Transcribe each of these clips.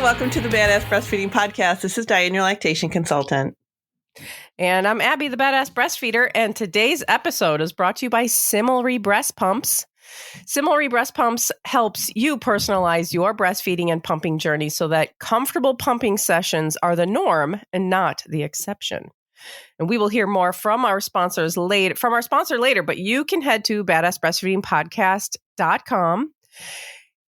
welcome to the Badass Breastfeeding Podcast. This is Diane, your lactation consultant. And I'm Abby, the Badass Breastfeeder, and today's episode is brought to you by Similary Breast Pumps. Similary Breast Pumps helps you personalize your breastfeeding and pumping journey so that comfortable pumping sessions are the norm and not the exception. And we will hear more from our sponsors later, but you can head to badassbreastfeedingpodcast.com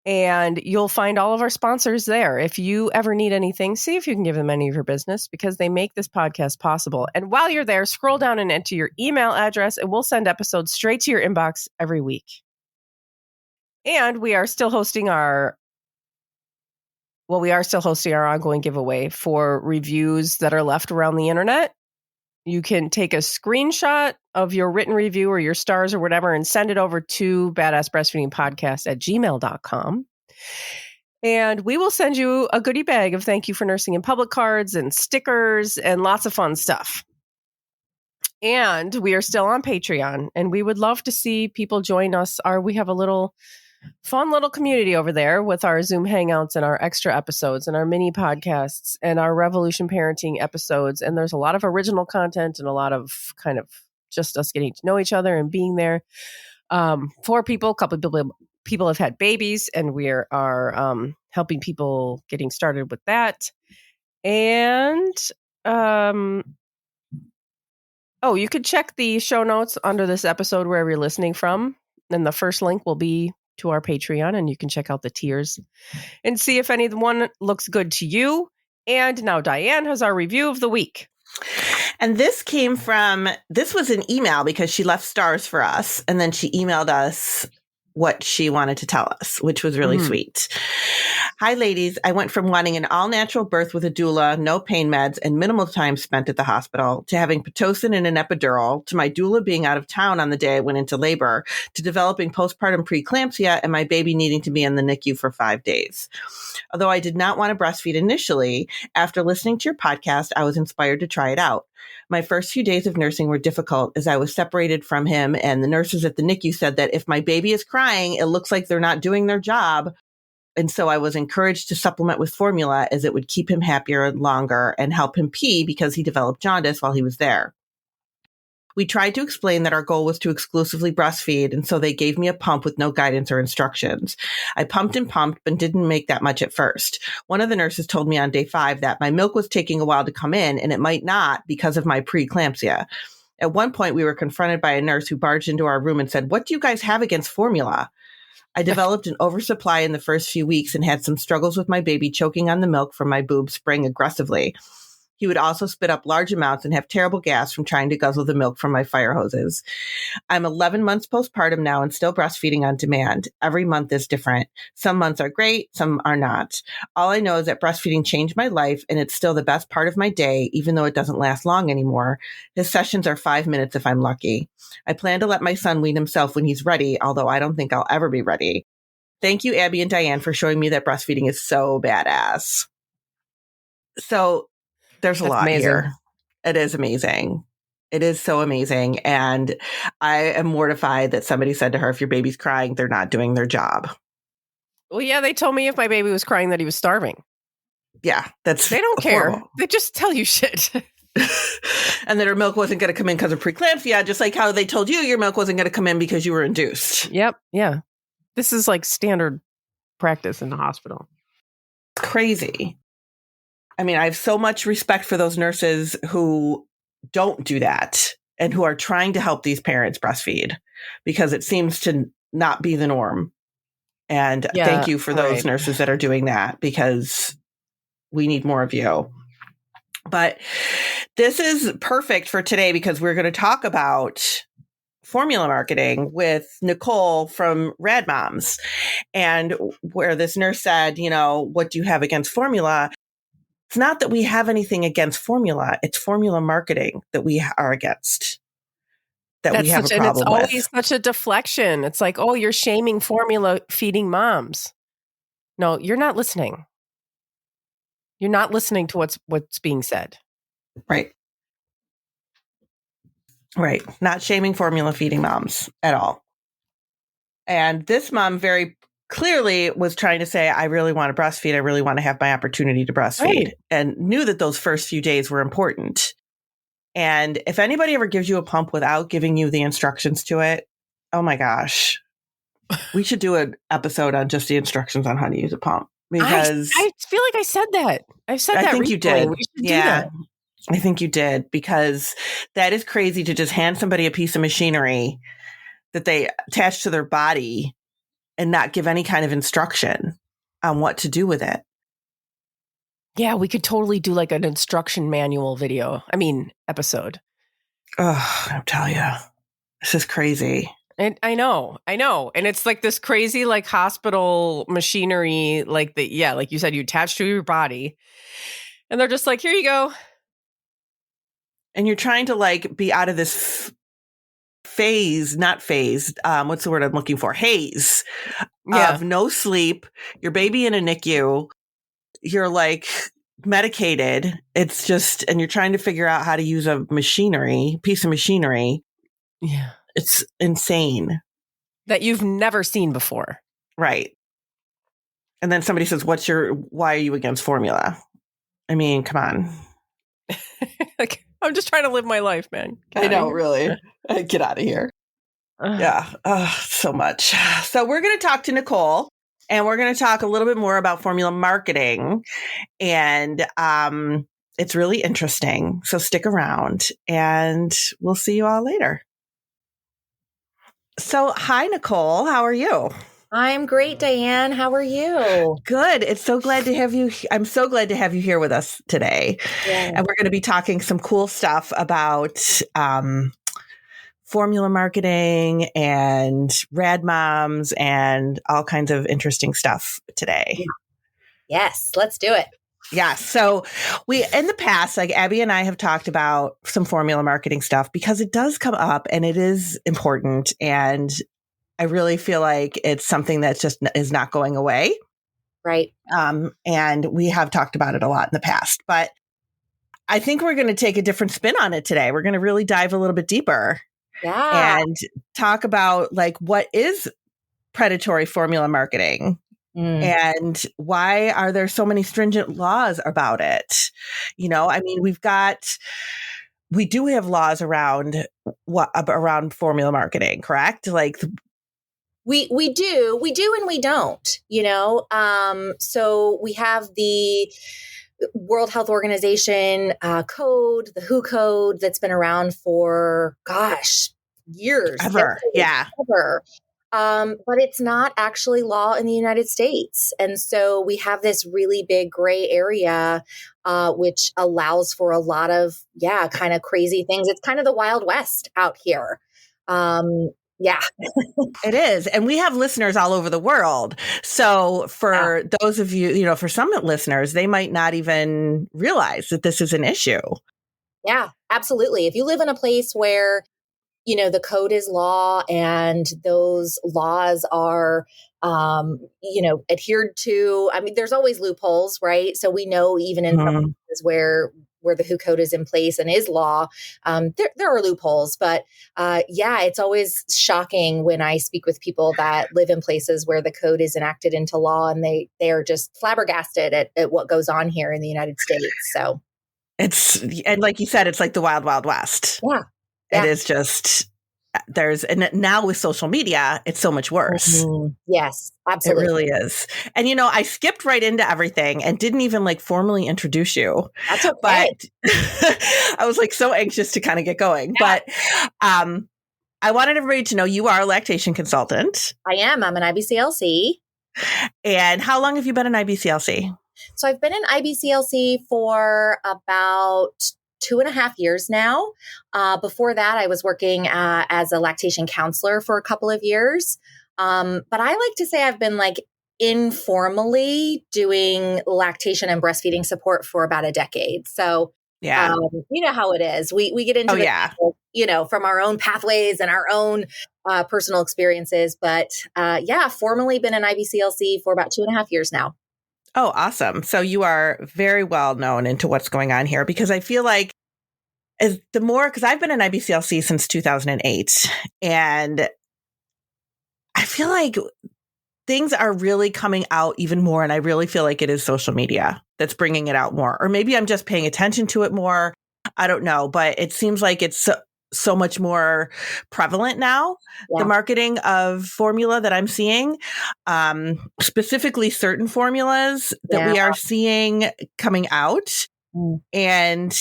and you'll find all of our sponsors there. If you ever need anything, see if you can give them any of your business because they make this podcast possible. And while you're there, scroll down and enter your email address and we'll send episodes straight to your inbox every week. And we are still hosting our ongoing giveaway for reviews that are left around the internet. You can take a screenshot of your written review or your stars or whatever and send it over to badassbreastfeedingpodcast@gmail.com. And we will send you a goodie bag of thank you for nursing in public cards and stickers and lots of fun stuff. And we are still on Patreon and we would love to see people join us. We have a fun little community over there with our Zoom hangouts and our extra episodes and our mini podcasts and our Revolution Parenting episodes. And there's a lot of original content and a lot of kind of just us getting to know each other and being there for people. A couple of people have had babies and we are helping people getting started with that. And you could check the show notes under this episode wherever you're listening from. And the first link will be to our Patreon, and you can check out the tiers and see if any one looks good to you. And now Diane has our review of the week. And this was an email because she left stars for us, and then she emailed us what she wanted to tell us, which was really sweet. Hi, ladies. I went from wanting an all-natural birth with a doula, no pain meds, and minimal time spent at the hospital, to having Pitocin and an epidural, to my doula being out of town on the day I went into labor, to developing postpartum preeclampsia and my baby needing to be in the NICU for 5 days. Although I did not want to breastfeed initially, after listening to your podcast, I was inspired to try it out. My first few days of nursing were difficult as I was separated from him, and the nurses at the NICU said that if my baby is crying, it looks like they're not doing their job. And so I was encouraged to supplement with formula as it would keep him happier longer and help him pee because he developed jaundice while he was there. We tried to explain that our goal was to exclusively breastfeed, and so they gave me a pump with no guidance or instructions. I pumped and pumped, but didn't make that much at first. One of the nurses told me on day 5 that my milk was taking a while to come in, and it might not because of my preeclampsia. At one point, we were confronted by a nurse who barged into our room and said, "What do you guys have against formula?" I developed an oversupply in the first few weeks and had some struggles with my baby choking on the milk from my boob spraying aggressively. He would also spit up large amounts and have terrible gas from trying to guzzle the milk from my fire hoses. I'm 11 months postpartum now and still breastfeeding on demand. Every month is different. Some months are great, some are not. All I know is that breastfeeding changed my life and it's still the best part of my day, even though it doesn't last long anymore. His sessions are 5 minutes if I'm lucky. I plan to let my son wean himself when he's ready, although I don't think I'll ever be ready. Thank you, Abby and Diane, for showing me that breastfeeding is so badass. So there's a lot here. It is amazing. It is so amazing. And I am mortified that somebody said to her, if your baby's crying, they're not doing their job. Well, yeah, they told me if my baby was crying that he was starving. Yeah, they don't horrible. care. They just tell you shit. And that her milk wasn't going to come in because of preeclampsia, just like how they told you your milk wasn't going to come in because you were induced. Yep. Yeah. This is like standard practice in the hospital. Crazy. I mean, I have so much respect for those nurses who don't do that and who are trying to help these parents breastfeed because it seems to not be the norm. And thank you for those nurses that are doing that because we need more of you. But this is perfect for today because we're going to talk about formula marketing with Nicole from Rad Moms, and where this nurse said, what do you have against formula? It's not that we have anything against formula. It's formula marketing that we are against. We have a problem with. And it's always such a deflection. It's like, oh, you're shaming formula feeding moms. No, you're not listening. You're not listening to what's being said. Right. Right. Not shaming formula feeding moms at all. And this mom very clearly was trying to say, I really want to breastfeed. I really want to have my opportunity to breastfeed, Right. and knew that those first few days were important. And if anybody ever gives you a pump without giving you the instructions to it, oh my gosh, we should do an episode on just the instructions on how to use a pump, because I feel like I said that. I've said that I think you recently. did. We should do Yeah, that. I think you did, because that is crazy to just hand somebody a piece of machinery that they attach to their body and not give any kind of instruction on what to do with it. Yeah, we could totally do like an instruction manual episode. Oh, I'll tell you, this is crazy. And I know. And it's like this crazy, like hospital machinery, like like you said, you attach to your body and they're just like, here you go. And you're trying to like be out of this phase, not phase. What's the word I'm looking for? Haze of no sleep, your baby in a NICU. You're like medicated. It's just, and you're trying to figure out how to use a piece of machinery. Yeah. It's insane. That you've never seen before. Right. And then somebody says, why are you against formula? I mean, come on. Like, I'm just trying to live my life, man. I know, really. Get out of here. Yeah. So much. So we're going to talk to Nicole, and we're going to talk a little bit more about formula marketing. And it's really interesting. So stick around, and we'll see you all later. So, hi, Nicole. How are you? I'm great, Diane. How are you? Good. It's so glad to have you. I'm so glad to have you here with us today. Yeah. And we're going to be talking some cool stuff about formula marketing and Rad Moms and all kinds of interesting stuff today. Yes, let's do it. Yeah. So in the past, like Abby and I have talked about some formula marketing stuff because it does come up and it is important. And I really feel like it's something that just is not going away. Right. And we have talked about it a lot in the past, but I think we're going to take a different spin on it today. We're going to really dive a little bit deeper. Yeah. And talk about like, what is predatory formula marketing? And why are there so many stringent laws about it? You know, I mean, we do have laws around formula marketing, correct? Like we do, and we don't, you know? So we have the World Health Organization code, the WHO code that's been around for, years. Ever. Yeah. Ever. But it's not actually law in the United States. And so we have this really big gray area, which allows for a lot of, kind of crazy things. It's kind of the Wild West out here. Yeah, it is. And we have listeners all over the world. So for those of you, for some listeners, they might not even realize that this is an issue. Yeah, absolutely. If you live in a place where the code is law and those laws are, adhered to. I mean, there's always loopholes, right? So we know even in some places where the WHO code is in place and is law, there are loopholes. But it's always shocking when I speak with people that live in places where the code is enacted into law and they are just flabbergasted at what goes on here in the United States. So and like you said, it's like the wild, wild west. Yeah. It is just, and now with social media, it's so much worse. Yes, absolutely. It really is. And, I skipped right into everything and didn't even like formally introduce you. That's okay. But I was like so anxious to kind of get going. Yeah. But I wanted everybody to know you are a lactation consultant. I am. I'm an IBCLC. And how long have you been an IBCLC? So I've been in IBCLC for about 2.5 years now. Before that, I was working as a lactation counselor for a couple of years. But I like to say I've been like informally doing lactation and breastfeeding support for about a decade. So, yeah, you know how it is. We get into from our own pathways and our own personal experiences. But formally been an IBCLC for about 2.5 years now. Oh, awesome. So you are very well known into what's going on here, because I feel like because I've been in IBCLC since 2008, and I feel like things are really coming out even more. And I really feel like it is social media that's bringing it out more. Or maybe I'm just paying attention to it more. I don't know. But it seems like it's so much more prevalent now, the marketing of formula that I'm seeing, specifically certain formulas that we are seeing coming out. And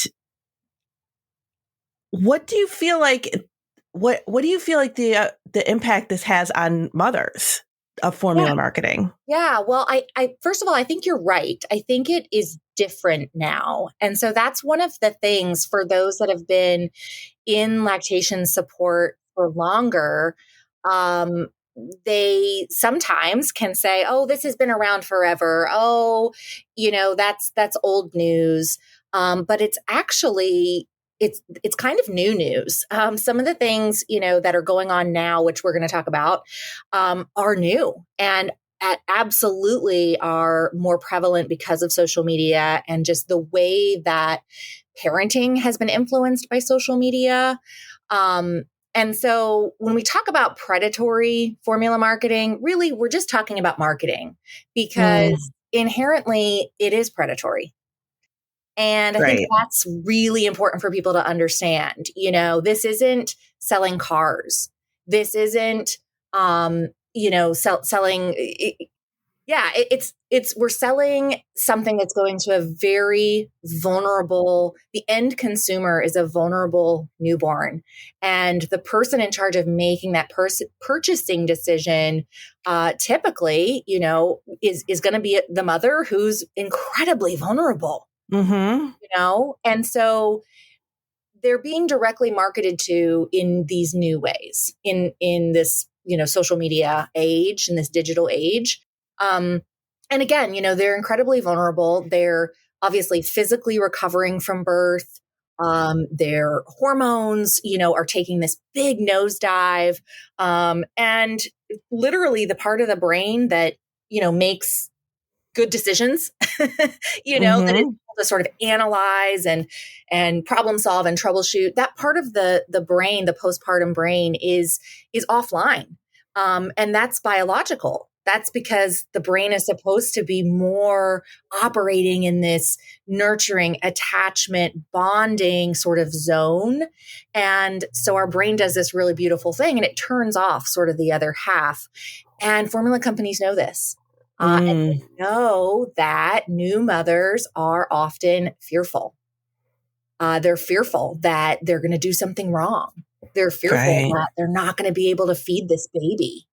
what do you feel like, what do you feel like the impact this has on mothers of formula marketing? Yeah. Well, I first of all, I think you're right. I think it is different now. And so that's one of the things for those that have been in lactation support for longer. They sometimes can say, oh, this has been around forever. Oh, that's old news. But it's actually, it's kind of new news. Some of the things, that are going on now, which we're going to talk about, are new and absolutely are more prevalent because of social media and just the way that parenting has been influenced by social media. And so when we talk about predatory formula marketing, really, we're just talking about marketing because inherently it is predatory. And I think that's really important for people to understand. This isn't selling cars. This isn't, selling. We're selling something that's going to a very vulnerable, the end consumer is a vulnerable newborn. And the person in charge of making that purchasing decision, typically, is going to be the mother who's incredibly vulnerable. And so they're being directly marketed to in these new ways in this, social media age, in this digital age. And again, they're incredibly vulnerable. They're obviously physically recovering from birth. Their hormones, are taking this big nosedive. And literally the part of the brain that, makes good decisions, that is able to sort of analyze and problem solve and troubleshoot. That part of the brain, the postpartum brain is offline. And that's biological. That's because the brain is supposed to be more operating in this nurturing, attachment, bonding sort of zone. And so our brain does this really beautiful thing and it turns off sort of the other half. And formula companies know this. And they know that new mothers are often fearful. They're fearful that they're going to do something wrong. They're fearful that they're not going to be able to feed this baby.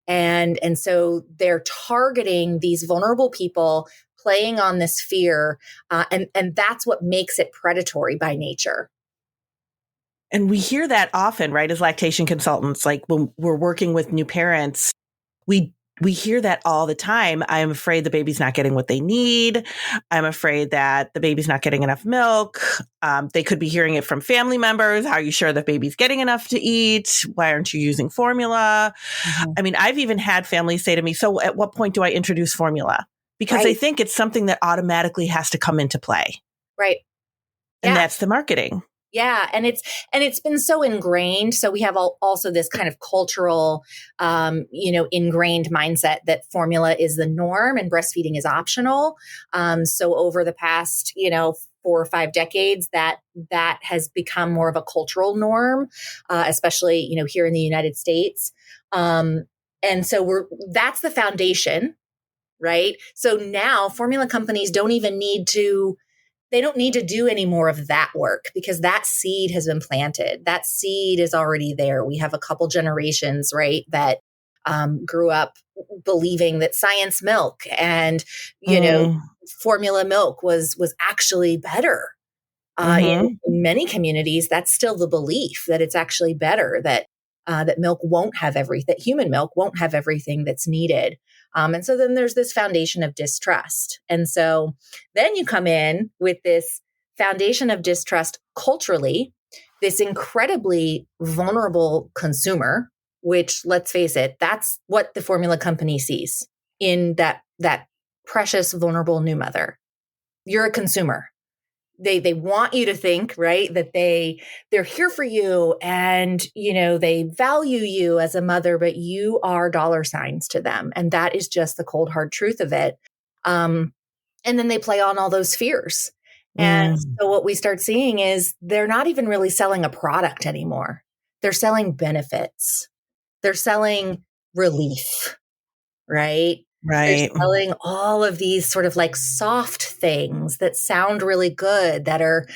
And so they're targeting these vulnerable people, playing on this fear. And that's what makes it predatory by nature. And we hear that often, right? As lactation consultants, like when we're working with new parents, we hear that all the time. I'm afraid the baby's not getting what they need. I'm afraid that the baby's not getting enough milk. They could be hearing it from family members. Are you sure the baby's getting enough to eat? Why aren't you using formula? I mean, I've even had families say to me, so at what point do I introduce formula? Because they think it's something that automatically has to come into play. Right. And that's the marketing. Yeah. And it's been so ingrained. So we have also this kind of cultural, ingrained mindset that formula is the norm and breastfeeding is optional. So over the past, 4 or 5 decades, that has become more of a cultural norm, especially, here in the United States. And so that's the foundation, right? So now formula companies don't need to do any more of that work because that seed has been planted. That seed is already there. We have a couple generations, right, that grew up believing that science milk and, formula milk was actually better. In many communities, that's still the belief that it's actually better, that milk won't have that human milk won't have everything that's needed. And so then there's this foundation of distrust. And so then you come in with this foundation of distrust culturally, this incredibly vulnerable consumer, which, let's face it, that's what the formula company sees in that precious, vulnerable new mother. You're a consumer. they want you to think, right, that they're here for you and, they value you as a mother, but you are dollar signs to them. And that is just the cold, hard truth of it. And then they play on all those fears. And so what we start seeing is they're not even really selling a product anymore. They're selling benefits. They're selling relief, right? Right. They're selling all of these sort of like soft things that sound really good, that are,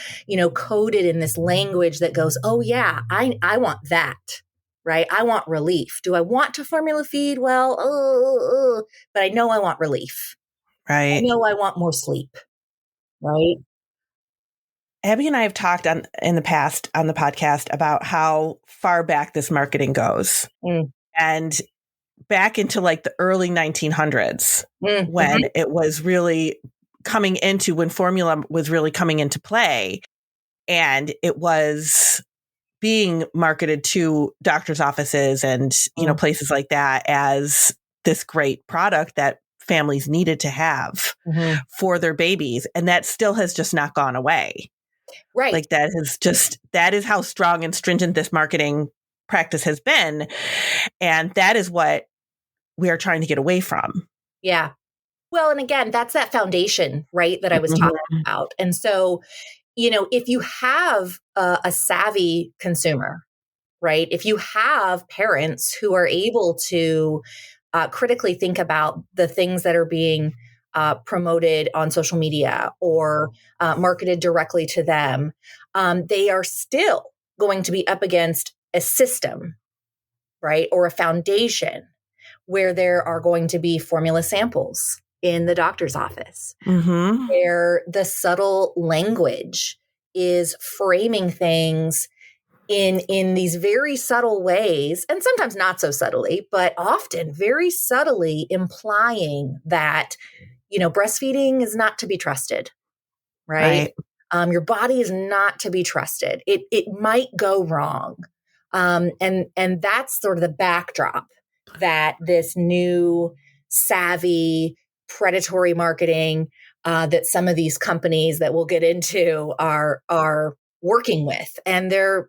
coded in this language that goes, oh yeah, I want that, right? I want relief. Do I want to formula feed? Well, but I know I want relief. Right. I know I want more sleep, right? Abby and I have talked in the past on the podcast about how far back this marketing goes. And back into like the early 1900s, when it was really when formula was really coming into play, and it was being marketed to doctors' offices and, places like that as this great product that families needed to have for their babies. And that still has just not gone away. Right. Like that is how strong and stringent this marketing practice has been. And that is what we are trying to get away from. Yeah. Well, and again, that's that foundation, right, that I was talking about. And so, if you have a savvy consumer, right, if you have parents who are able to critically think about the things that are being promoted on social media or marketed directly to them, they are still going to be up against a system, right, or a foundation where there are going to be formula samples in the doctor's office, where the subtle language is framing things in these very subtle ways, and sometimes not so subtly, but often very subtly implying that, breastfeeding is not to be trusted, right? Your body is not to be trusted. It might go wrong. And that's sort of the backdrop that this new savvy predatory marketing that some of these companies that we'll get into are working with. And they're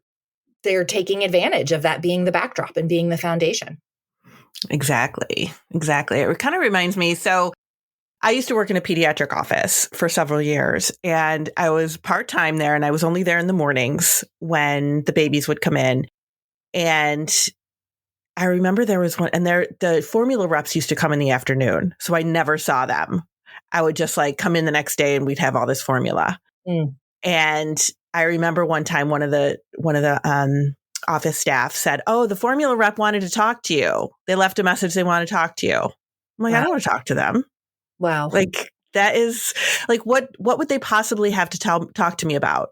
taking advantage of that being the backdrop and being the foundation. Exactly. It kind of reminds me. So I used to work in a pediatric office for several years, and I was part-time there, and I was only there in the mornings when the babies would come in. And I remember there was one, and the formula reps used to come in the afternoon. So I never saw them. I would just like come in the next day and we'd have all this formula. And I remember one time one of the office staff said, "Oh, the formula rep wanted to talk to you. They left a message. They want to talk to you." I'm like, I don't want to talk to them. Wow. Like that is like, what would they possibly have to talk to me about?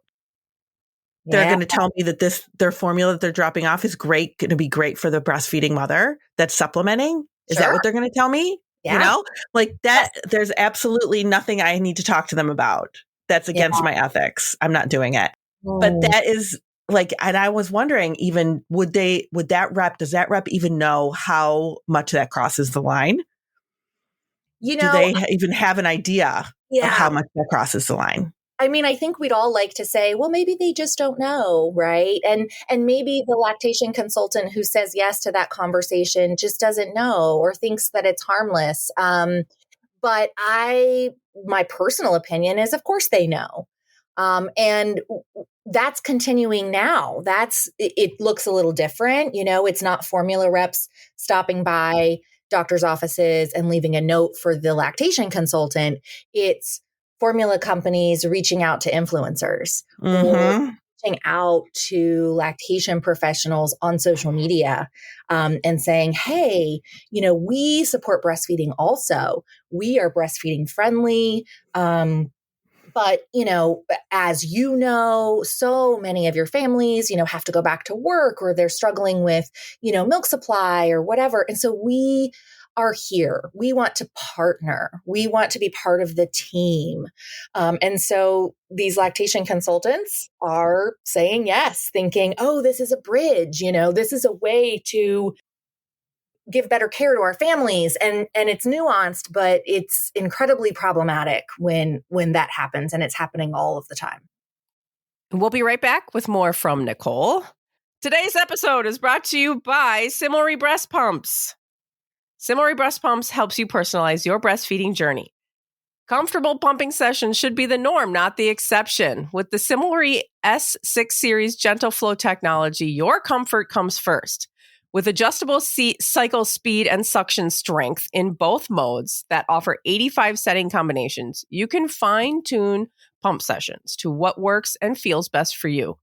They're going to tell me that their formula that they're dropping off is going to be great for the breastfeeding mother that's supplementing. Is that what they're going to tell me? Yeah. Like that, there's absolutely nothing I need to talk to them about. That's against my ethics. I'm not doing it. But that is like, and I was wondering even, does that rep even know how much that crosses the line? Do they even have an idea of how much that crosses the line? I mean, I think we'd all like to say, well, maybe they just don't know, right? And maybe the lactation consultant who says yes to that conversation just doesn't know or thinks that it's harmless. But my personal opinion is, of course they know. And that's continuing now. It looks a little different. It's not formula reps stopping by doctors' offices and leaving a note for the lactation consultant. It's formula companies reaching out to influencers, or reaching out to lactation professionals on social media, and saying, hey, we support breastfeeding also. We are breastfeeding friendly. But, as so many of your families, have to go back to work, or they're struggling with, milk supply or whatever. And so we are here. We want to partner. We want to be part of the team. And so these lactation consultants are saying yes, thinking, oh, this is a bridge, this is a way to give better care to our families. And it's nuanced, but it's incredibly problematic when that happens, and it's happening all of the time. We'll be right back with more from Nicole. Today's episode is brought to you by Similary Breast Pumps. Similary Breast Pumps helps you personalize your breastfeeding journey. Comfortable pumping sessions should be the norm, not the exception. With the Similary S6 Series Gentle Flow technology, your comfort comes first. With adjustable cycle speed and suction strength in both modes that offer 85 setting combinations, you can fine-tune pump sessions to what works and feels best for you.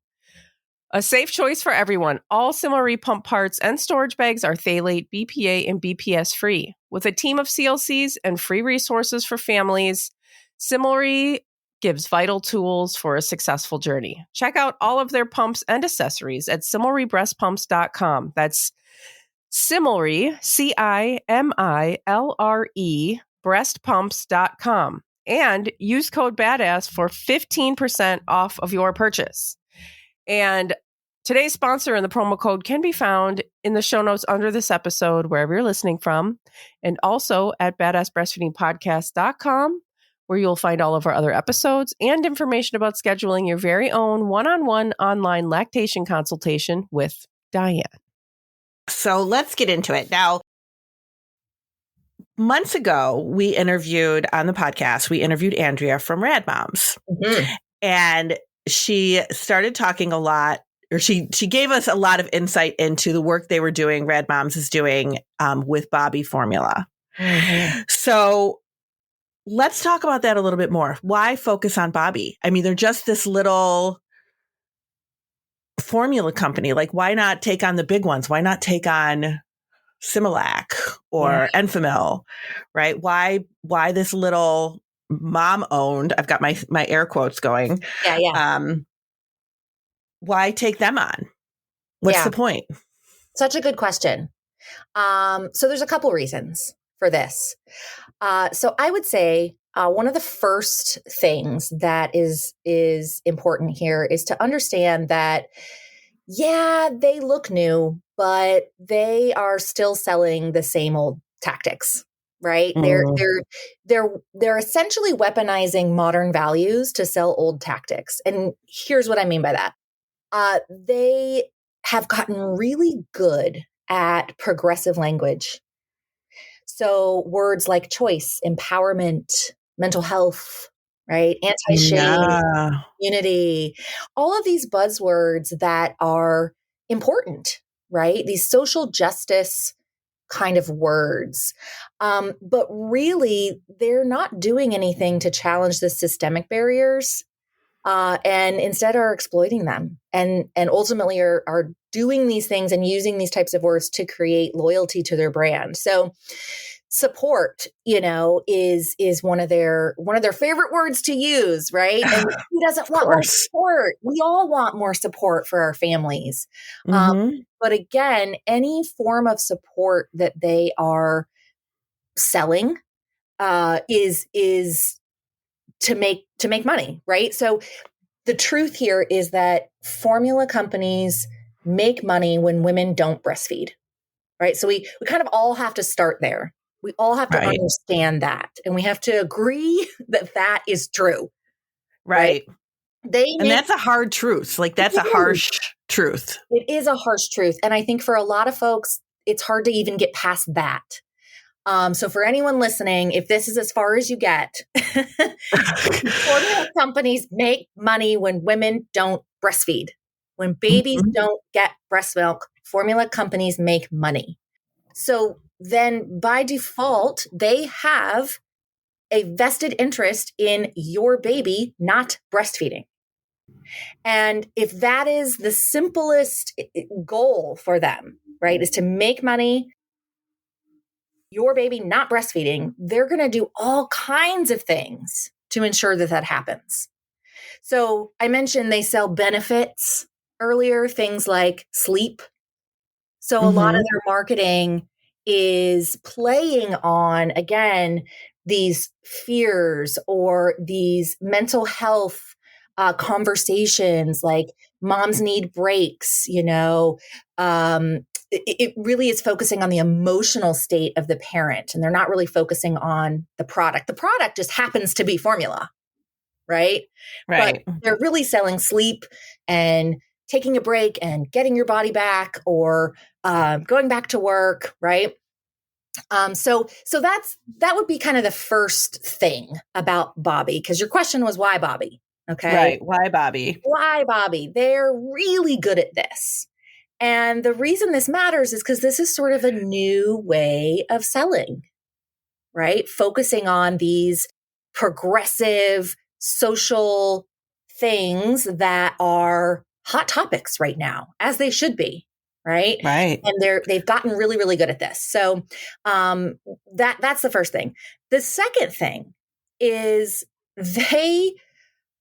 A safe choice for everyone. All Similary pump parts and storage bags are phthalate, BPA, and BPS free. With a team of CLCs and free resources for families, Similary gives vital tools for a successful journey. Check out all of their pumps and accessories at similary-breastpumps.com. That's Similary, CIMILRE, breastpumps.com. And use code BADASS for 15% off of your purchase. And today's sponsor and the promo code can be found in the show notes under this episode, wherever you're listening from, and also at badassbreastfeedingpodcast.com, where you'll find all of our other episodes and information about scheduling your very own one-on-one online lactation consultation with Diane. So let's get into it. Now, months ago, we interviewed Andrea from Rad Moms. Mm-hmm. And she started talking a lot, or she gave us a lot of insight into the work they were doing, Rad Moms is doing with Bobbie Formula. Mm-hmm. So let's talk about that a little bit more. Why focus on Bobbie? I mean, they're just this little formula company. Like, why not take on the big ones? Why not take on Similac or Enfamil, right? Why this little mom-owned, I've got my air quotes going. Yeah. Why take them on? What's the point? Such a good question. So there's a couple reasons for this. So I would say one of the first things that is important here is to understand that, they look new, but they are still selling the same old tactics, right? Mm. They're essentially weaponizing modern values to sell old tactics. And here's what I mean by that. They have gotten really good at progressive language. So words like choice, empowerment, mental health, right? Anti-shame, unity, all of these buzzwords that are important, right? These social justice kind of words. But really, they're not doing anything to challenge the systemic barriers, and instead are exploiting them and ultimately are doing these things and using these types of words to create loyalty to their brand. So support, is one of their favorite words to use, right? And who doesn't want more support? We all want more support for our families. Mm-hmm. But again, any form of support that they are selling is to make money, right? So the truth here is that formula companies make money when women don't breastfeed, right? So we kind of all have to start there. We all have to understand that. And we have to agree that that is true. Right. And that's a hard truth. Like, that's a harsh truth. It is a harsh truth. And I think for a lot of folks, it's hard to even get past that. So for anyone listening, if this is as far as you get, formula companies make money when women don't breastfeed. When babies don't get breast milk, formula companies make money. So then by default, they have a vested interest in your baby not breastfeeding. And if that is the simplest goal for them, right, is to make money, your baby not breastfeeding, they're going to do all kinds of things to ensure that that happens. So I mentioned they sell benefits earlier, things like sleep. So a lot of their marketing is playing on, again, these fears or these mental health conversations, like moms need breaks, it really is focusing on the emotional state of the parent, and they're not really focusing on the product. The product just happens to be formula, right? Right. But they're really selling sleep and taking a break and getting your body back, or going back to work, right? So that would be kind of the first thing about Bobbie, because your question was why Bobbie? Okay. Right. Why Bobbie? Why Bobbie? They're really good at this. And the reason this matters is because this is sort of a new way of selling, right? Focusing on these progressive social things that are hot topics right now, as they should be, right? Right. And they've gotten really, really good at this. So that's the first thing. The second thing is they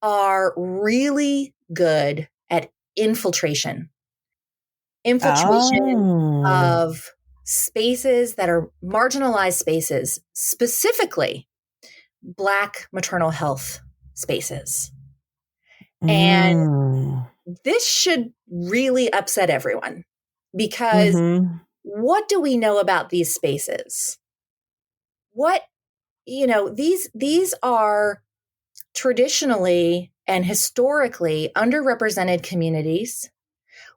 are really good at infiltration of spaces that are marginalized spaces, specifically Black maternal health spaces. And this should really upset everyone, because what do we know about these spaces? These are traditionally and historically underrepresented communities.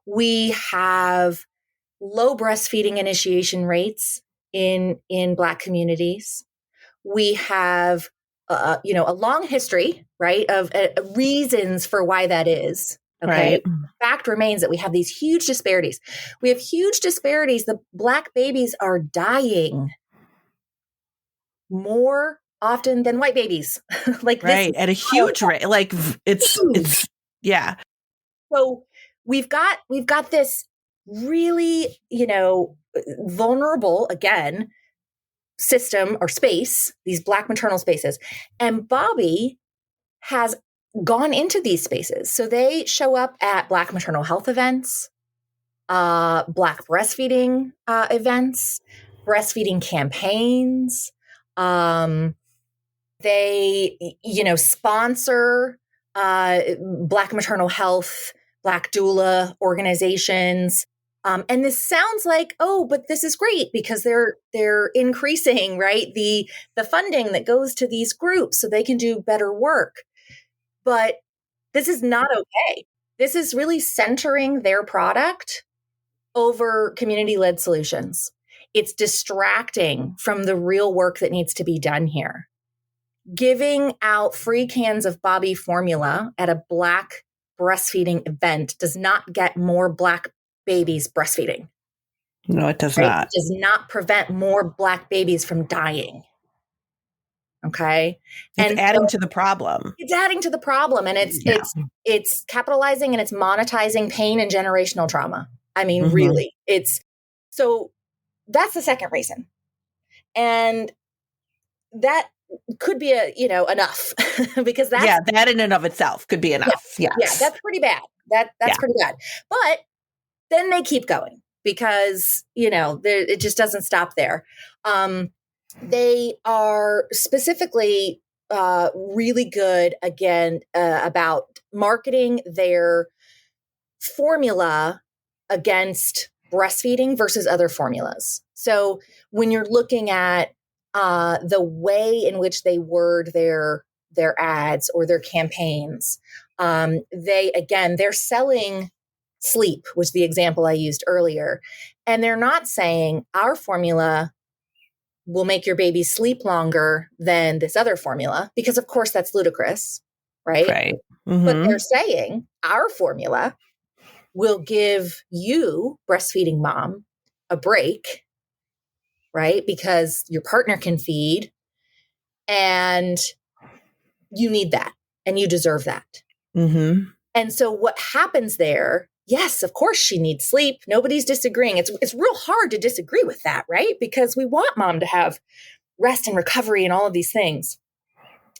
We have low breastfeeding initiation rates in Black communities. We have, a long history, right, of reasons for why that is. Okay. Right. Fact remains that we have these huge disparities. We have huge disparities. The Black babies are dying more often than white babies. Right. At a huge rate. Like it's yeah. So we've got this really, vulnerable, again, system or space, these Black maternal spaces. And Bobbie has gone into these spaces. So they show up at Black maternal health events, Black breastfeeding events, breastfeeding campaigns. They, sponsor Black maternal health, Black doula organizations. And this sounds like, but this is great because they're increasing, right, the funding that goes to these groups so they can do better work. But this is not okay. This is really centering their product over community-led solutions. It's distracting from the real work that needs to be done here. Giving out free cans of Bobbie Formula at a Black breastfeeding event does not get more Black babies breastfeeding. No, it does not. It does not prevent more Black babies from dying. Okay. It's adding to the problem. It's adding to the problem. And it's capitalizing and it's monetizing pain and generational trauma. I mean, really, so that's the second reason. And that could be enough because that in and of itself could be enough. Yeah, that's pretty bad. That's pretty bad. But then they keep going because, it just doesn't stop there. They are specifically really good, again, about marketing their formula against breastfeeding versus other formulas. So when you're looking at the way in which they word their ads or their campaigns, they're selling sleep, was the example I used earlier. And they're not saying our formula will make your baby sleep longer than this other formula, because of course that's ludicrous, right? Right. But they're saying our formula will give you, breastfeeding mom, a break, right? Because your partner can feed and you need that and you deserve that. And so what happens there, yes, of course she needs sleep. Nobody's disagreeing. It's real hard to disagree with that, right? Because we want mom to have rest and recovery and all of these things,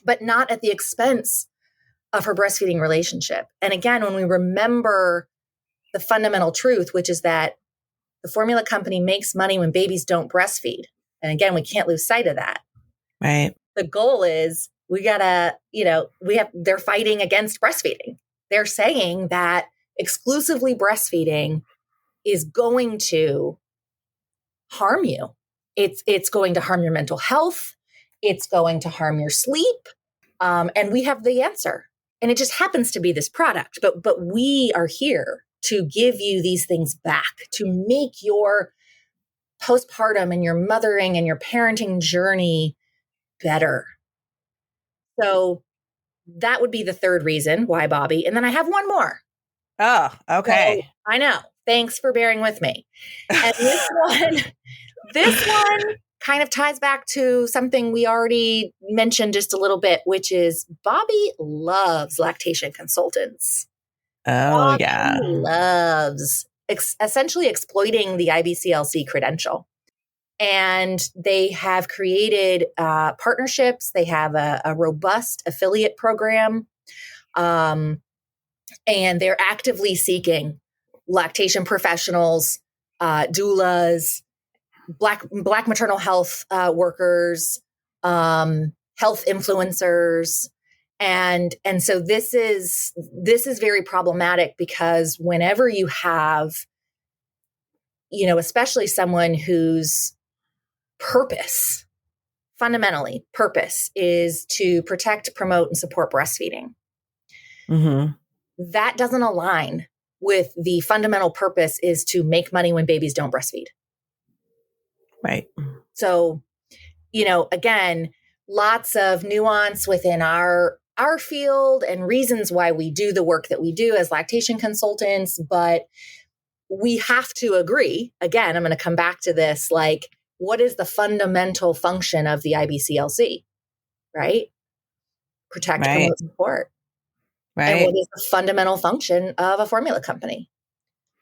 but not at the expense of her breastfeeding relationship. And again, when we remember the fundamental truth, which is that the formula company makes money when babies don't breastfeed. And again, we can't lose sight of that. Right. The goal is they're fighting against breastfeeding. They're saying that exclusively breastfeeding is going to harm you. It's going to harm your mental health. It's going to harm your sleep. And we have the answer. And it just happens to be this product. But we are here to give you these things back, to make your postpartum and your mothering and your parenting journey better. So that would be the third reason why Bobbie. And then I have one more. Oh, okay. So, I know. Thanks for bearing with me. And this one kind of ties back to something we already mentioned just a little bit, which is Bobbie loves lactation consultants. Oh, Bobbie yeah. loves essentially exploiting the IBCLC credential. And they have created partnerships. They have a robust affiliate program. And they're actively seeking lactation professionals, doulas, Black maternal health workers, health influencers. And so this is very problematic because whenever you have, especially someone whose fundamentally purpose is to protect, promote, and support breastfeeding, that doesn't align with the fundamental purpose is to make money when babies don't breastfeed. Right. So, again, lots of nuance within our field and reasons why we do the work that we do as lactation consultants. But we have to agree, again, I'm going to come back to this, like, what is the fundamental function of the IBCLC, right? Protect, promote, support. Right. And what is the fundamental function of a formula company?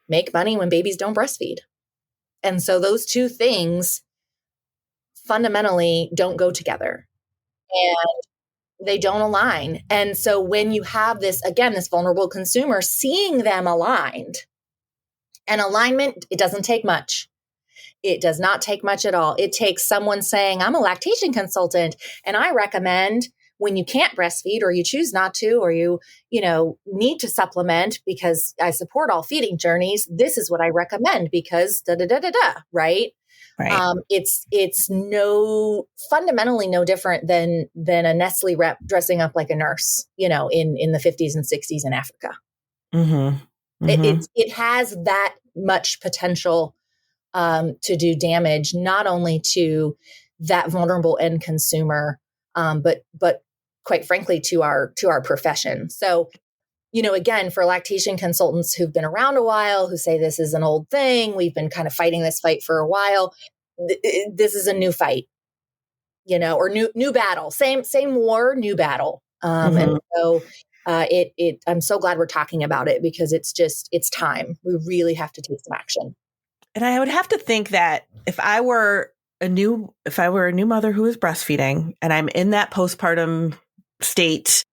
Make money when babies don't breastfeed. And so those two things fundamentally don't go together and they don't align. And so when you have this vulnerable consumer, seeing them aligned, and alignment, it doesn't take much. It does not take much at all. It takes someone saying, I'm a lactation consultant and I recommend when you can't breastfeed or you choose not to, or you need to supplement because I support all feeding journeys. This is what I recommend because right? Right. It's fundamentally no different than a Nestle rep dressing up like a nurse, in the 50s and 60s in Africa. It has that much potential to do damage, not only to that vulnerable end consumer, but quite frankly to our profession. So, again, for lactation consultants who've been around a while, who say this is an old thing, we've been kind of fighting this fight for a while. This is a new fight, or new battle, same war, new battle. And so I'm so glad we're talking about it because it's time. We really have to take some action. And I would have to think that if I were a new mother who is breastfeeding and I'm in that postpartum state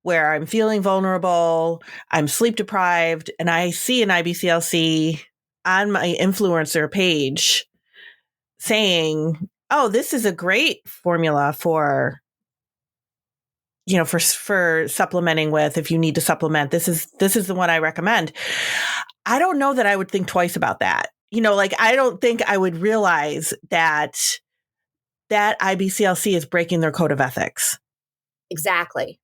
where I'm feeling vulnerable, I'm sleep deprived, and I see an IBCLC on my influencer page saying, oh, this is a great formula for supplementing with, if you need to supplement, this is the one I recommend. I don't know that I would think twice about that. I don't think I would realize that IBCLC is breaking their code of ethics. Exactly.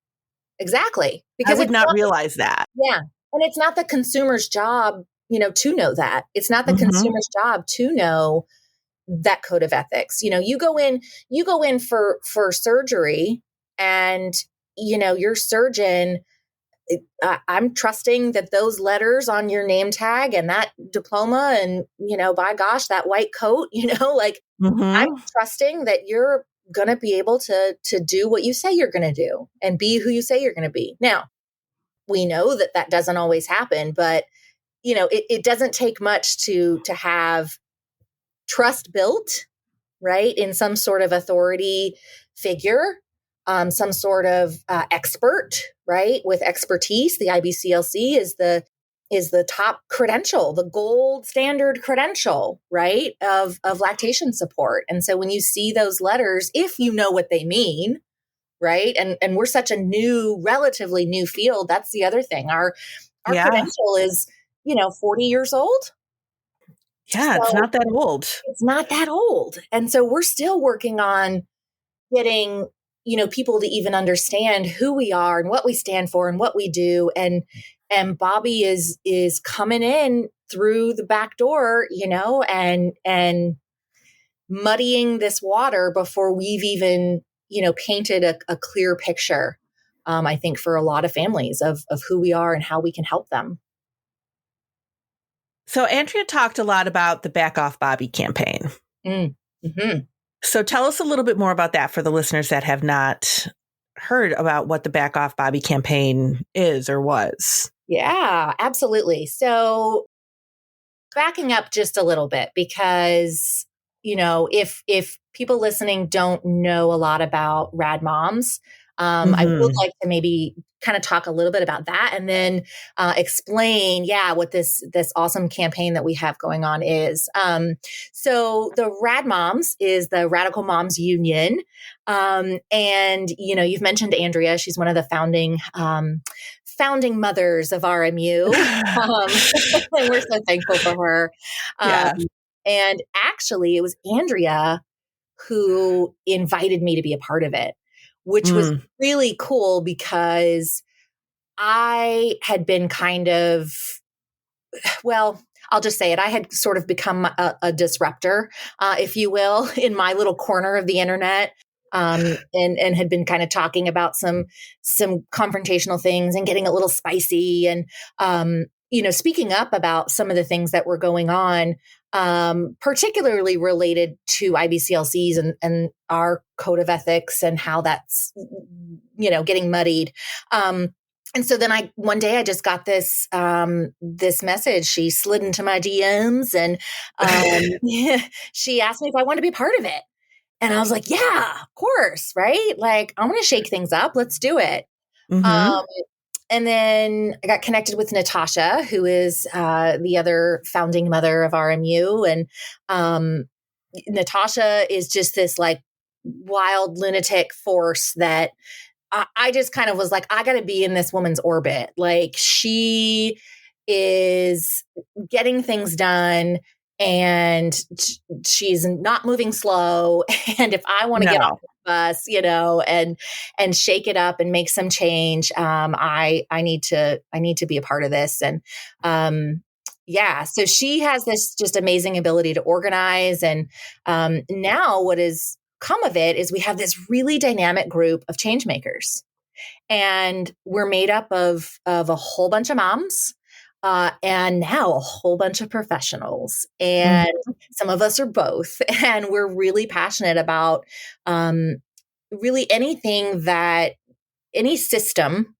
Because I would not realize that. Yeah. And it's not the consumer's job, to know that. It's not the consumer's job to know that code of ethics. You go in for surgery and, your surgeon, I'm trusting that those letters on your name tag and that diploma and, by gosh, that white coat, I'm trusting that you're going to be able to do what you say you're going to do and be who you say you're going to be. Now, we know that doesn't always happen, but, it doesn't take much to have trust built, right, in some sort of authority figure, some sort of expert, right, with expertise. The IBCLC is the top credential, the gold standard credential, right, of lactation support. And so when you see those letters, if you know what they mean, right, and we're such a relatively new field, that's the other thing. Our credential is, 40 years old. Yeah, so it's not that old. It's not that old. And so we're still working on getting people to even understand who we are and what we stand for and what we do. And Bobbie is coming in through the back door, and muddying this water before we've even, painted a clear picture. I think for a lot of families of who we are and how we can help them. So Andrea talked a lot about the Back Off Bobbie campaign. Mm-hmm. So tell us a little bit more about that for the listeners that have not heard about what the Back Off Bobbie campaign is or was. Yeah, absolutely. So backing up just a little bit, because, if people listening don't know a lot about Rad Moms, I would like to maybe kind of talk a little bit about that and then explain, what this awesome campaign that we have going on is. So the Rad Moms is the Radical Moms Union. And, you've mentioned Andrea. She's one of the founding mothers of RMU. And we're so thankful for her. And actually, it was Andrea who invited me to be a part of it, which was really cool because I had been I'll just say it. I had sort of become a disruptor, if you will, in my little corner of the internet. And had been kind of talking about some confrontational things and getting a little spicy and, speaking up about some of the things that were going on, particularly related to IBCLCs and our code of ethics and how that's, getting muddied. And so then one day I just got this message. She slid into my DMs and she asked me if I wanted to be part of it. And I was like, yeah, of course. Right. Like, I want to shake things up. Let's do it. And then I got connected with Natasha, who is the other founding mother of RMU. And Natasha is just this like wild lunatic force that I just kind of was like, I got to be in this woman's orbit. Like, she is getting things done and she's not moving slow. And if I want to get off the bus, and shake it up and make some change, I need to be a part of this. And, so she has this just amazing ability to organize. And, now what has come of it is we have this really dynamic group of change makers, and we're made up of a whole bunch of moms. And now a whole bunch of professionals, and some of us are both. And we're really passionate about really anything any system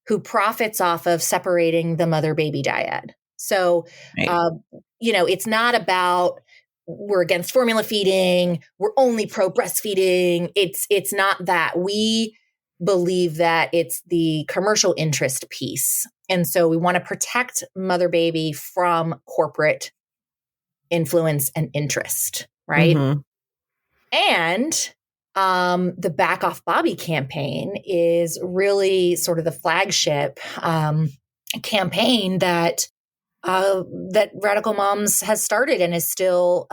who profits off of separating the mother-baby dyad. So, it's not about we're against formula feeding, we're only pro breastfeeding. It's not that. We believe that it's the commercial interest piece. And so we want to protect mother baby from corporate influence and interest, right? And the Back Off Bobbie campaign is really sort of the flagship campaign that Radical Moms has started and is still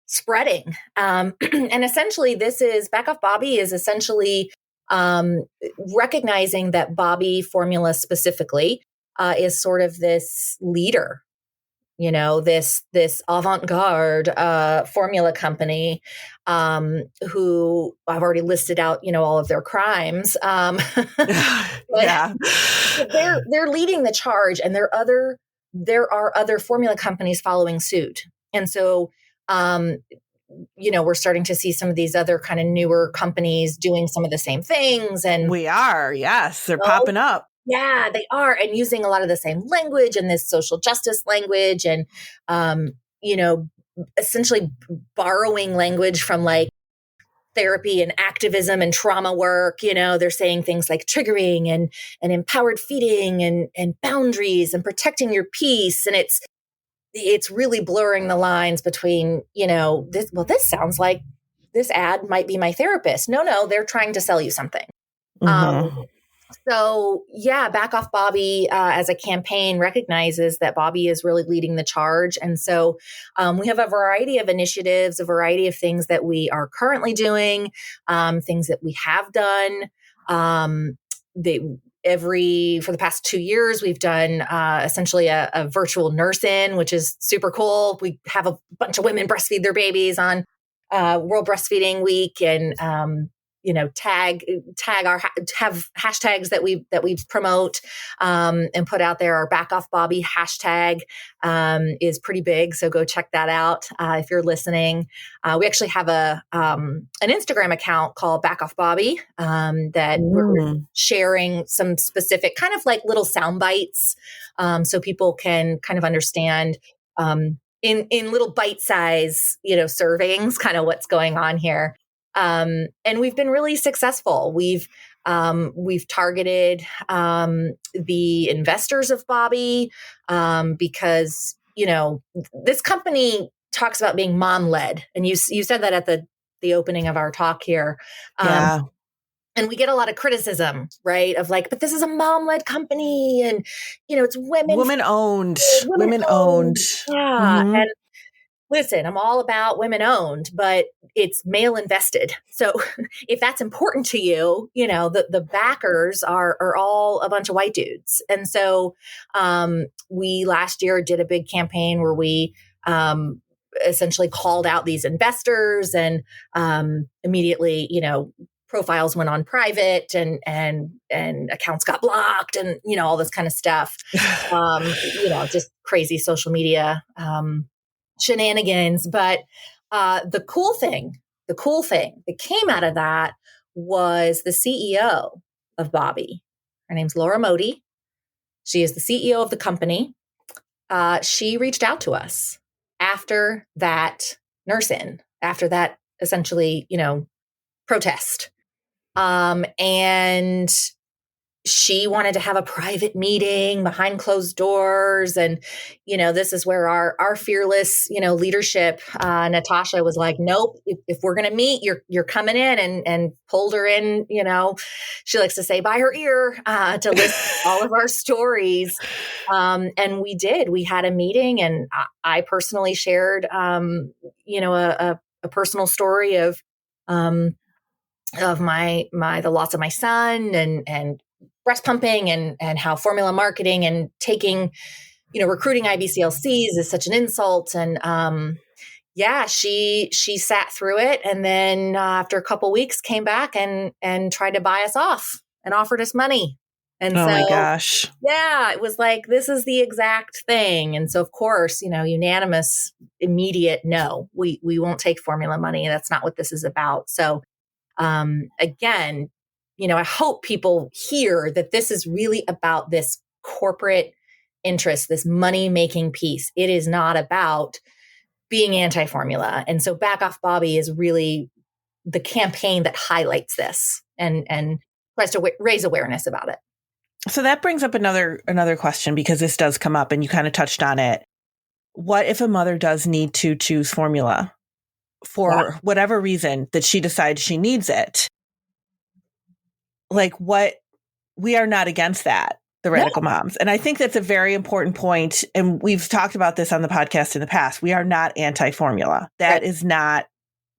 spreading. And essentially Back Off Bobbie is essentially recognizing that Bobbie Formula specifically is sort of this leader, this avant-garde formula company who I've already listed out, all of their crimes. They're leading the charge, and there are other formula companies following suit. And so we're starting to see some of these other kind of newer companies doing some of the same things. And we are, yes, they're popping up. Yeah, they are. And using a lot of the same language and this social justice language and, essentially borrowing language from like therapy and activism and trauma work. They're saying things like triggering and empowered feeding and boundaries and protecting your peace. And it's really blurring the lines between, this sounds like this ad might be my therapist. No, they're trying to sell you something. So yeah, Back Off Bobbie as a campaign recognizes that Bobbie is really leading the charge. And so we have a variety of initiatives, a variety of things that we are currently doing, things that we have done. For the past 2 years, we've done essentially a virtual nurse-in, which is super cool. We have a bunch of women breastfeed their babies on World Breastfeeding Week, and have hashtags that we promote and put out there. Our Back Off Bobbie hashtag is pretty big, so go check that out if you're listening. We actually have an Instagram account called Back Off Bobbie that we're sharing some specific kind of like little sound bites, so people can kind of understand in little bite size servings kind of what's going on here. And we've been really successful. We've targeted the investors of Bobbie because this company talks about being mom led, and you said that at the opening of our talk here. And we get a lot of criticism, right? Of like, but this is a mom led company, and it's women owned. Yeah, and listen, I'm all about women owned, but it's male invested. So if that's important to you, the backers are all a bunch of white dudes. And so we last year did a big campaign where we essentially called out these investors, and immediately, profiles went on private, and accounts got blocked, and all this kind of stuff. Just crazy social media shenanigans. But the cool thing that came out of that was the CEO of Bobbie. Her name's Laura Modi. She is the CEO of the company. She reached out to us after that nurse-in, after that essentially, protest. And she wanted to have a private meeting behind closed doors. And, this is where our fearless, leadership, Natasha was like, nope, if we're going to meet, you're coming in, and pulled her in, she likes to say by her ear, to list all of our stories. And we did, we had a meeting, and I personally shared, a personal story of the loss of my son, and breast pumping, and how formula marketing and taking, recruiting IBCLCs is such an insult. And she sat through it, and then after a couple weeks came back and tried to buy us off and offered us money. And my gosh. Yeah, it was like, this is the exact thing. And so of course, unanimous, immediate, no, we won't take formula money. That's not what this is about. So again, I hope people hear that this is really about this corporate interest, this money-making piece. It is not about being anti-formula. And so Back Off Bobbie is really the campaign that highlights this and tries to raise awareness about it. So that brings up another question, because this does come up, and you kind of touched on it. What if a mother does need to choose formula for whatever reason that she decides she needs it? Like, we are not against that, the Radical Moms. And I think that's a very important point. And we've talked about this on the podcast in the past. We are not anti-formula. That is not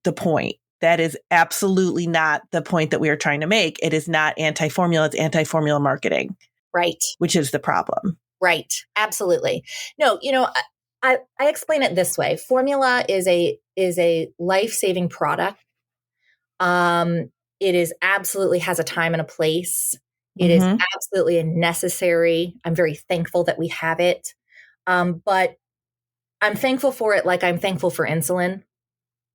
the point. That is absolutely not the point that we are trying to make. It is not anti-formula. It's anti-formula marketing. Right. Which is the problem. Right. Absolutely. No, I explain it this way. Formula is a life-saving product. It is absolutely has a time and a place. It is absolutely a necessary. I'm very thankful that we have it. But I'm thankful for it like I'm thankful for insulin,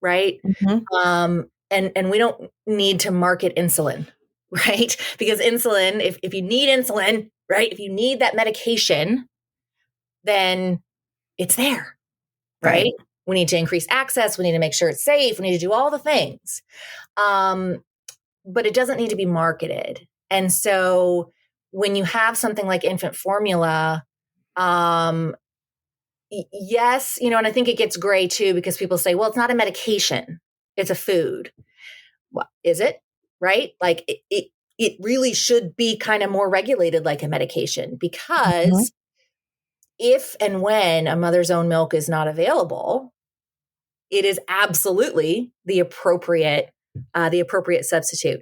right? And we don't need to market insulin, right? Because insulin, if you need insulin, right? If you need that medication, then it's there, right? We need to increase access. We need to make sure it's safe. We need to do all the things. But it doesn't need to be marketed. And so when you have something like infant formula, yes, and I think it gets gray too, because people say, well, it's not a medication, it's a food. Well, is it? Right? Like it really should be kind of more regulated like a medication, because if and when a mother's own milk is not available, it is absolutely the appropriate substitute.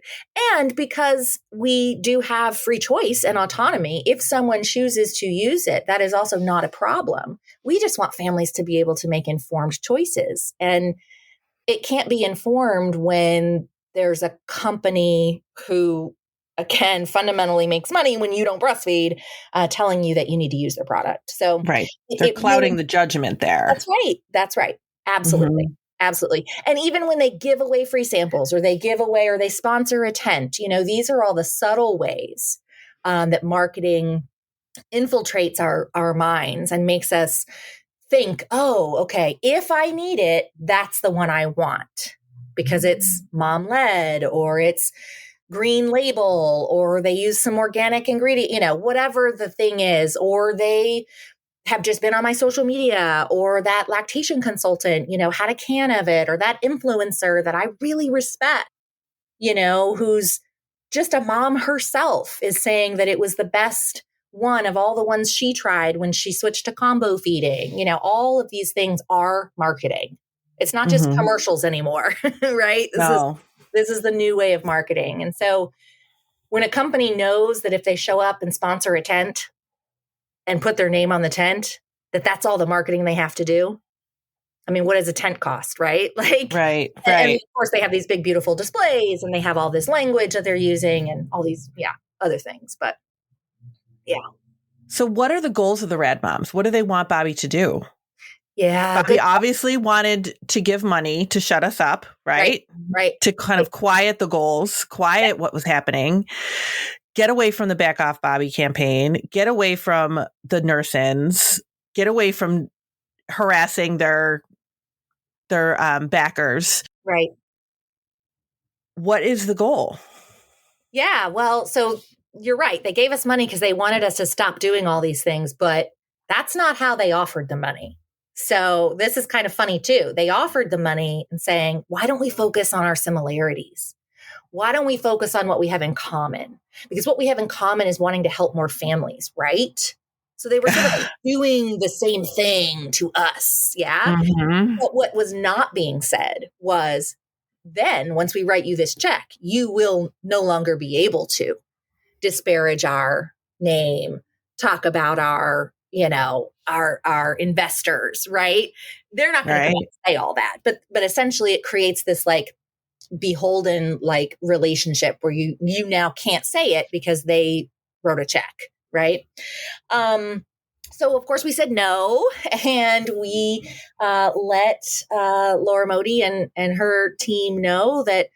And because we do have free choice and autonomy, if someone chooses to use it, that is also not a problem. We just want families to be able to make informed choices. And it can't be informed when there's a company who, again, fundamentally makes money when you don't breastfeed, telling you that you need to use their product. So right. They're clouding the judgment there. That's right. Absolutely. Absolutely. And even when they give away free samples, or they give away, or they sponsor a tent, these are all the subtle ways that marketing infiltrates our minds and makes us think, oh, okay, if I need it, that's the one I want because it's mom led, or it's green label, or they use some organic ingredient, whatever the thing is, or they have just been on my social media, or that lactation consultant, had a can of it, or that influencer that I really respect, who's just a mom herself, is saying that it was the best one of all the ones she tried when she switched to combo feeding. All of these things are marketing. It's not just commercials anymore, right? This is the new way of marketing. And so when a company knows that if they show up and sponsor a tent and put their name on the tent, that's all the marketing they have to do. I mean, what does a tent cost, right? Right. And of course they have these big, beautiful displays, and they have all this language that they're using and all these, other things. But yeah. So what are the goals of the Rad Moms? What do they want Bobbie to do? Yeah. Bobbie obviously wanted to give money to shut us up, right? Right. To kind of quiet the goals, quiet what was happening, get away from the Back Off Bobbie campaign, get away from the nurse-ins, get away from harassing their backers. Right. What is the goal? Yeah. Well, so you're right. They gave us money because they wanted us to stop doing all these things, but that's not how they offered the money. So this is kind of funny too. They offered the money and saying, why don't we focus on our similarities? Why don't we focus on what we have in common? Because what we have in common is wanting to help more families, right? So they were sort of doing the same thing to us. Yeah. But what was not being said was, then once we write you this check, you will no longer be able to disparage our name, talk about our investors, right? They're not going to say all that, but essentially it creates this beholden relationship where you now can't say it because they wrote a check, right? So of course we said no, and we let Laura Modi and her team know that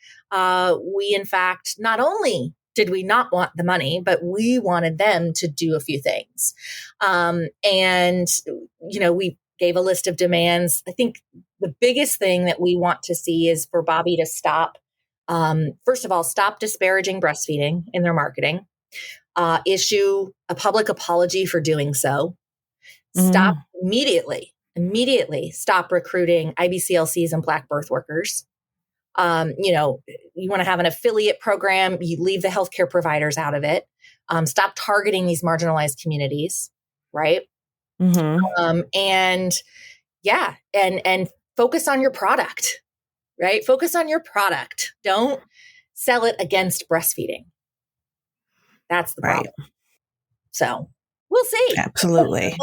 we in fact not only did we not want the money, but we wanted them to do a few things. And, we gave a list of demands. I think the biggest thing that we want to see is for Bobbie to stop, first of all, stop disparaging breastfeeding in their marketing, issue a public apology for doing so, stop immediately stop recruiting IBCLCs and Black birth workers. You want to have an affiliate program, you leave the healthcare providers out of it. Stop targeting these marginalized communities, right? And focus on your product, right? Focus on your product. Don't sell it against breastfeeding. That's the problem. So we'll see. Absolutely.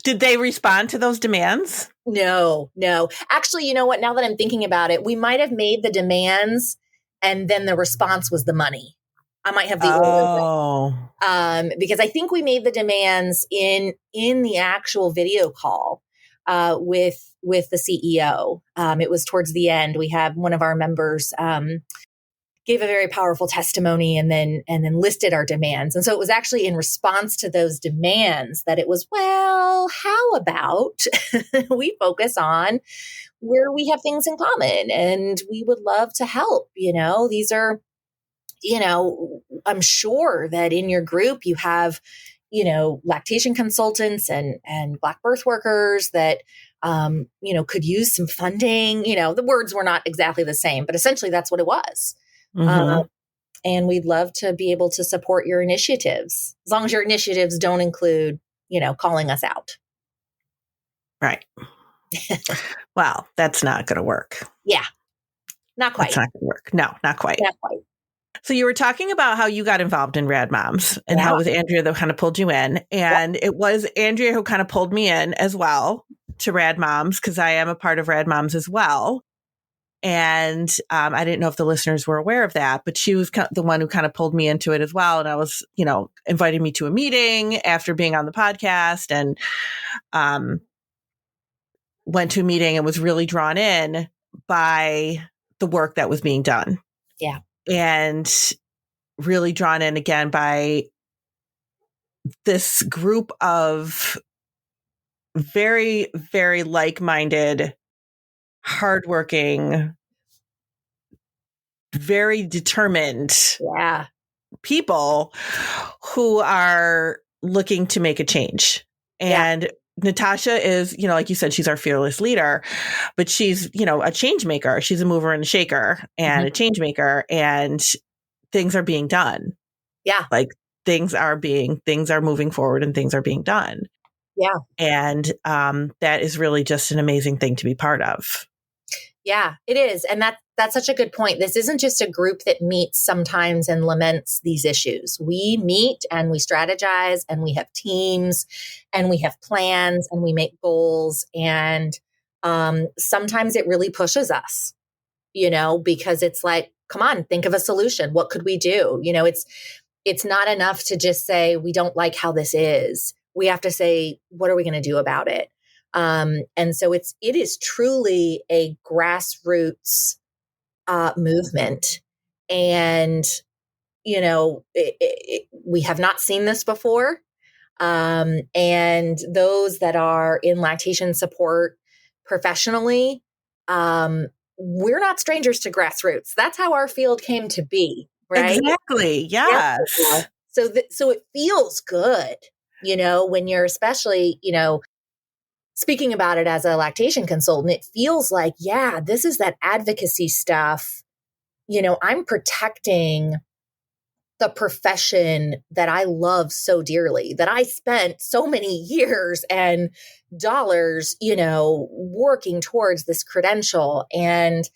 Did they respond to those demands? No. Actually, you know what? Now that I'm thinking about it, we might have made the demands and then the response was the money. I might have the order. Because I think we made the demands in the actual video call with the CEO. It was towards the end. We have one of our members gave a very powerful testimony and then listed our demands. And so it was actually in response to those demands that it was, well, how about we focus on where we have things in common and we would love to help. These are, I'm sure that in your group you have, lactation consultants and Black birth workers that, could use some funding. The words were not exactly the same, but essentially that's what it was. And we'd love to be able to support your initiatives, as long as your initiatives don't include, calling us out. Right. Well, that's not going to work. Yeah. Not quite. That's not going to work. No, not quite. Not quite. So you were talking about how you got involved in Rad Moms and how it was Andrea that kind of pulled you in. And it was Andrea who kind of pulled me in as well to Rad Moms, because I am a part of Rad Moms as well. And I didn't know if the listeners were aware of that, but she was the one who kind of pulled me into it as well. And I was, inviting me to a meeting after being on the podcast, and went to a meeting and was really drawn in by the work that was being done. Yeah. And really drawn in again by this group of very, very like-minded, hardworking, very determined people who are looking to make a change. And Natasha is, like you said, she's our fearless leader, but she's, a change maker. She's a mover and a shaker and a change maker, and things are being done. Yeah. Like things are moving forward and things are being done. Yeah. And that is really just an amazing thing to be part of. Yeah, it is. And that's such a good point. This isn't just a group that meets sometimes and laments these issues. We meet and we strategize and we have teams and we have plans and we make goals. And sometimes it really pushes us, because it's like, come on, think of a solution. What could we do? It's not enough to just say, we don't like how this is. We have to say, what are we going to do about it? And so it is truly a grassroots movement. And, we have not seen this before. And those that are in lactation support professionally, we're not strangers to grassroots. That's how our field came to be, right? Exactly. Yes. Yeah. So it feels good, when you're especially, speaking about it as a lactation consultant, it feels like, this is that advocacy stuff. I'm protecting the profession that I love so dearly, that I spent so many years and dollars, working towards this credential. And,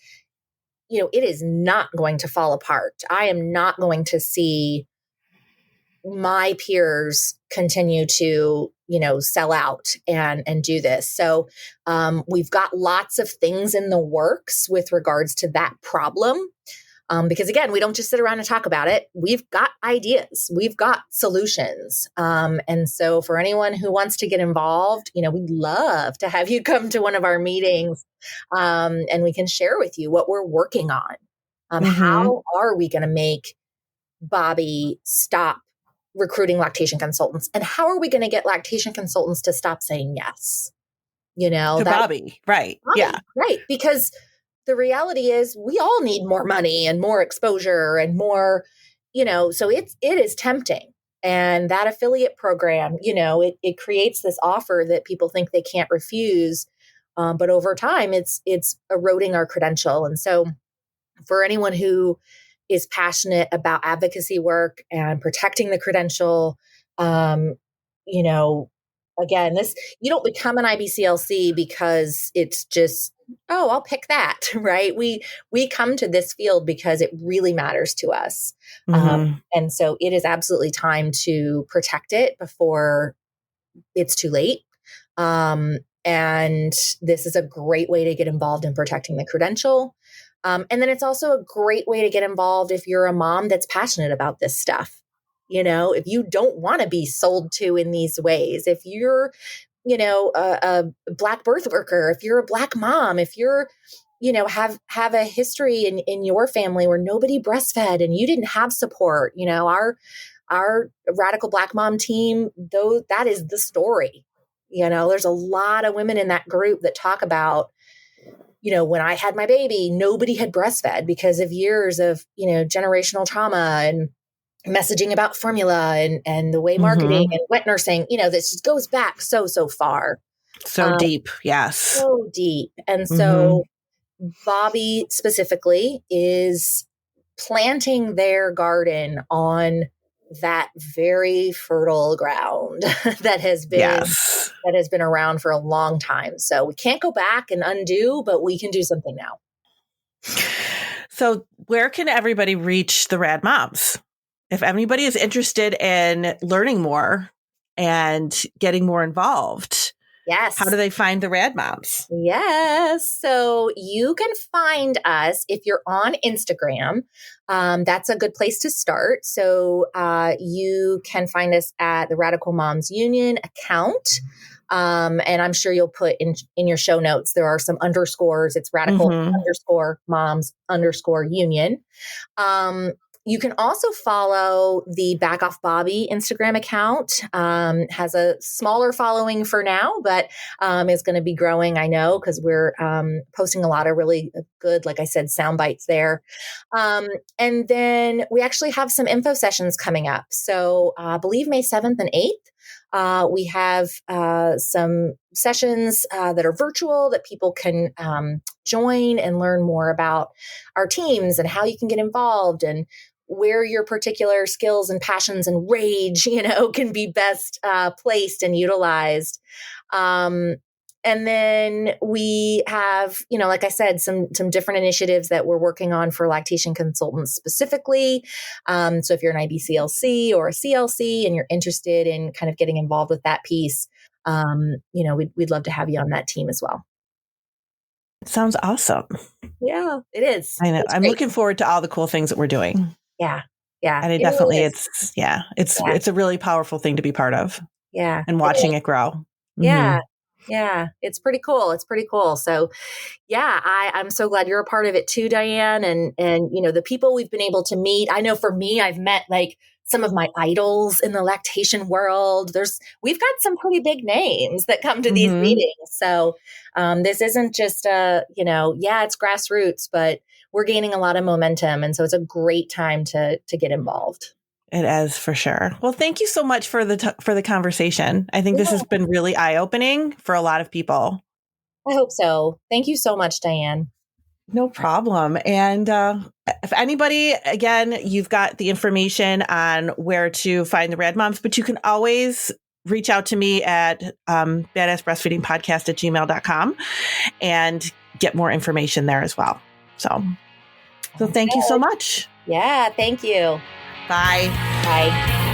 it is not going to fall apart. I am not going to see my peers continue to, sell out and do this. So we've got lots of things in the works with regards to that problem. Because again, we don't just sit around and talk about it. We've got ideas, we've got solutions. And so for anyone who wants to get involved, we'd love to have you come to one of our meetings, and we can share with you what we're working on. How are we going to make Bobbie stop recruiting lactation consultants? And how are we going to get lactation consultants to stop saying yes? To Bobbie, right. Bobbie, yeah. Right. Because the reality is we all need more money and more exposure and more, so it is tempting. And that affiliate program, it creates this offer that people think they can't refuse. But over time, it's eroding our credential. And so for anyone who is passionate about advocacy work and protecting the credential, again, you don't become an IBCLC because it's just, I'll pick that, right? We come to this field because it really matters to us. And so it is absolutely time to protect it before it's too late. And this is a great way to get involved in protecting the credential. And then it's also a great way to get involved if you're a mom that's passionate about this stuff. If you don't want to be sold to in these ways, if you're, a Black birth worker, if you're a Black mom, if you're, have a history in your family where nobody breastfed and you didn't have support, our Radical Black Mom team, though, that is the story. There's a lot of women in that group that talk about, when I had my baby, nobody had breastfed because of years of, generational trauma and messaging about formula and the way marketing and wet nursing, this just goes back so far. So deep. Yes. So deep. And so Bobbie specifically is planting their garden on that very fertile ground that has been around for a long time. So we can't go back and undo, but we can do something now. So where can everybody reach the Rad Moms? If anybody is interested in learning more and getting more involved, yes. How do they find the Rad Moms? Yes. So you can find us if you're on Instagram. That's a good place to start. So you can find us at the Radical Moms Union account. And I'm sure you'll put in your show notes, there are some underscores. It's radical underscore moms underscore union. You can also follow the Back Off Bobbie Instagram account. Has a smaller following for now, but is going to be growing, I know, because we're posting a lot of really good, like I said, sound bites there. And then we actually have some info sessions coming up. So I believe May 7th and 8th. We have some sessions that are virtual that people can join and learn more about our teams and how you can get involved and where your particular skills and passions and rage, can be best placed and utilized. And then we have, like I said, some different initiatives that we're working on for lactation consultants specifically. So if you're an IBCLC or a CLC and you're interested in kind of getting involved with that piece, we'd love to have you on that team as well. It sounds awesome. Yeah, it is. I know. I'm looking forward to all the cool things that we're doing. Yeah. Yeah. And it's a really powerful thing to be part of. Yeah. And watching it grow. Yeah. Yeah. It's pretty cool. So yeah, I'm so glad you're a part of it too, Diane. And the people we've been able to meet, I know for me, I've met like some of my idols in the lactation world. We've got some pretty big names that come to these meetings. So this isn't just it's grassroots, but we're gaining a lot of momentum. And so it's a great time to get involved. It is for sure. Well, thank you so much for the conversation. I think this has been really eye-opening for a lot of people. I hope so. Thank you so much, Diane. No problem. And if anybody, again, you've got the information on where to find the Rad Moms, but you can always reach out to me at badassbreastfeedingpodcast@gmail.com and get more information there as well. So thank you so much. Yeah, thank you. Bye. Bye.